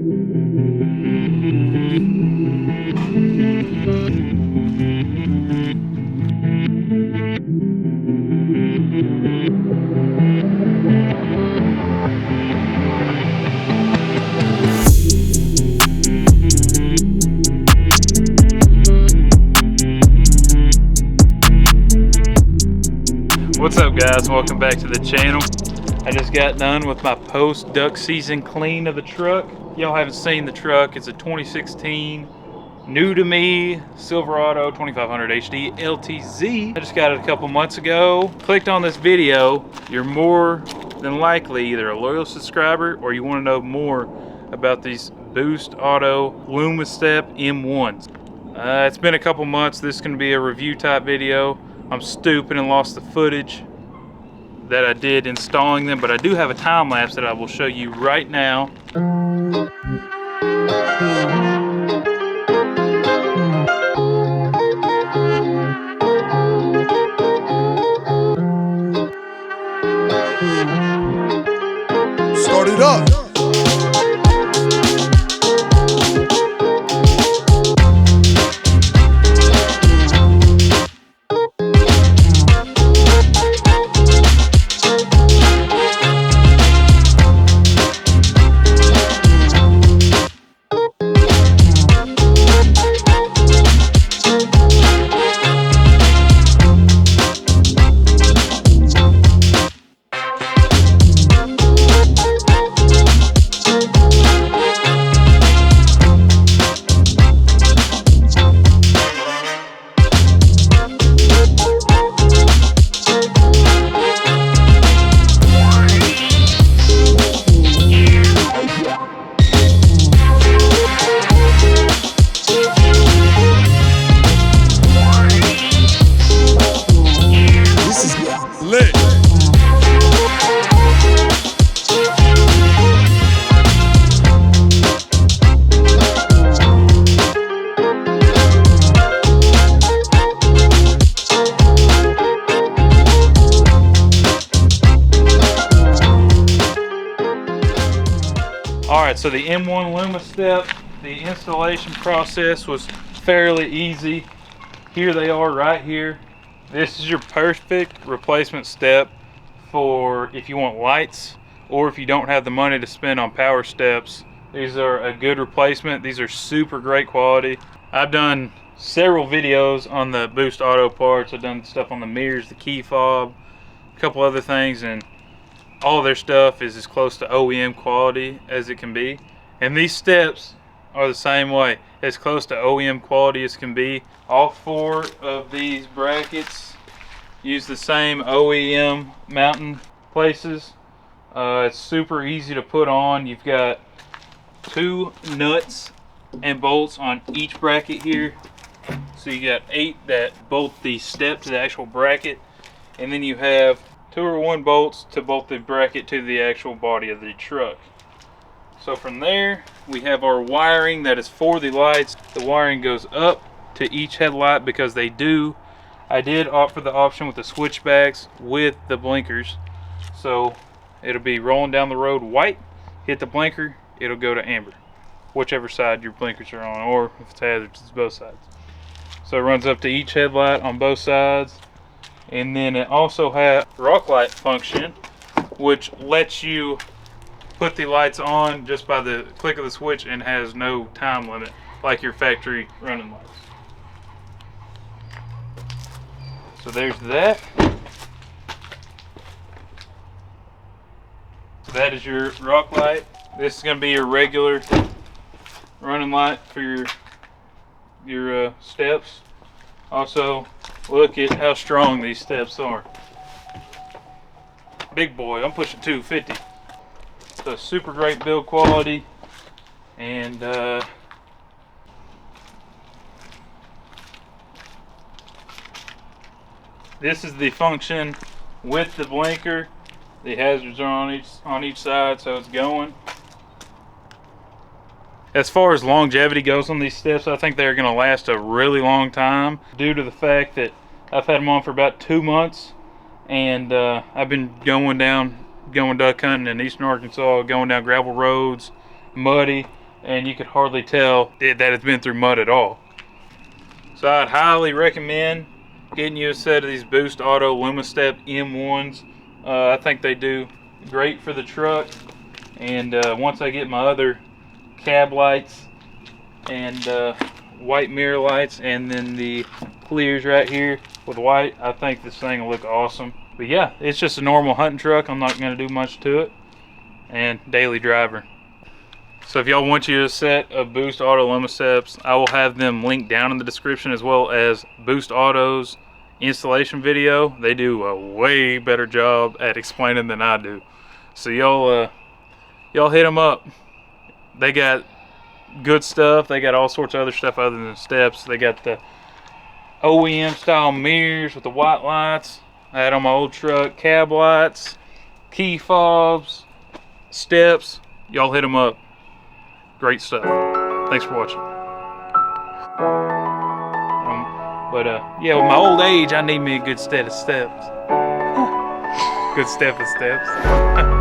What's up, guys? Welcome back to the channel. I just got done with my post duck season clean of the truck. Y'all haven't seen the truck. It's a 2016 new to me Silverado 2500 HD LTZ. I just got it a couple months ago. Clicked on this video. You're more than likely either a loyal subscriber or you want to know more about these Boost Auto LumaStep M1s. It's been a couple months. This is going to be a review type video. I'm stupid and lost the footage that I did installing them, but I do have a time lapse that I will show you right now. Start it up. Alright, so the M1 LumaStep, the installation process was fairly easy. Here they are right here. This is your perfect replacement step for if you want lights or if you don't have the money to spend on power steps. These are a good replacement. These are super great quality. I've done several videos on the Boost Auto parts. I've done stuff on the mirrors, the key fob, a couple other things, and all of their stuff is as close to OEM quality as it can be. And these steps are the same way, as close to OEM quality as can be. All four of these brackets use the same OEM mounting places. It's super easy to put on. You've got 2 nuts and bolts on each bracket here. So you got 8 that bolt the step to the actual bracket, and then you have 2 or 1 bolts to bolt the bracket to the actual body of the truck. So from there, we have our wiring that is for the lights. The wiring goes up to each headlight because I did opt for the option with the switchbacks with the blinkers. So it'll be rolling down the road white, hit the blinker, it'll go to amber, whichever side your blinkers are on, or if it's hazardous, it's both sides. So it runs up to each headlight on both sides. And then it also has rock light function, which lets you put the lights on just by the click of the switch and has no time limit like your factory running lights. So there's that. So that is your rock light. This is going to be your regular running light for your steps. Also, look at how strong these steps are. Big boy, I'm pushing 250. So super great build quality. And this is the function with the blinker. The hazards are on each side, so it's going. As far as longevity goes on these steps, I think they're going to last a really long time due to the fact that I've had them on for about 2 months, and I've been going duck hunting in eastern Arkansas, going down gravel roads, muddy, and you could hardly tell that it's been through mud at all. So I'd highly recommend getting you a set of these Boost Auto LumaStep M1s. I think they do great for the truck. And once I get my other cab lights and white mirror lights, and then the clears right here with white, I think this thing will look awesome. But yeah, it's just a normal hunting truck. I'm not going to do much to it, and daily driver. So if y'all want you a set of Boost Auto LumaSteps, I will have them linked down in the description, as well as Boost Auto's installation video. They do a way better job at explaining than I do. So y'all hit them up. They got good stuff. They got all sorts of other stuff other than steps. They got the OEM style mirrors with the white lights I had on my old truck, cab lights, key fobs, steps. Y'all hit them up. Great stuff. Thanks for watching. Yeah, with my old age, I need me a good set of steps. Good step of steps.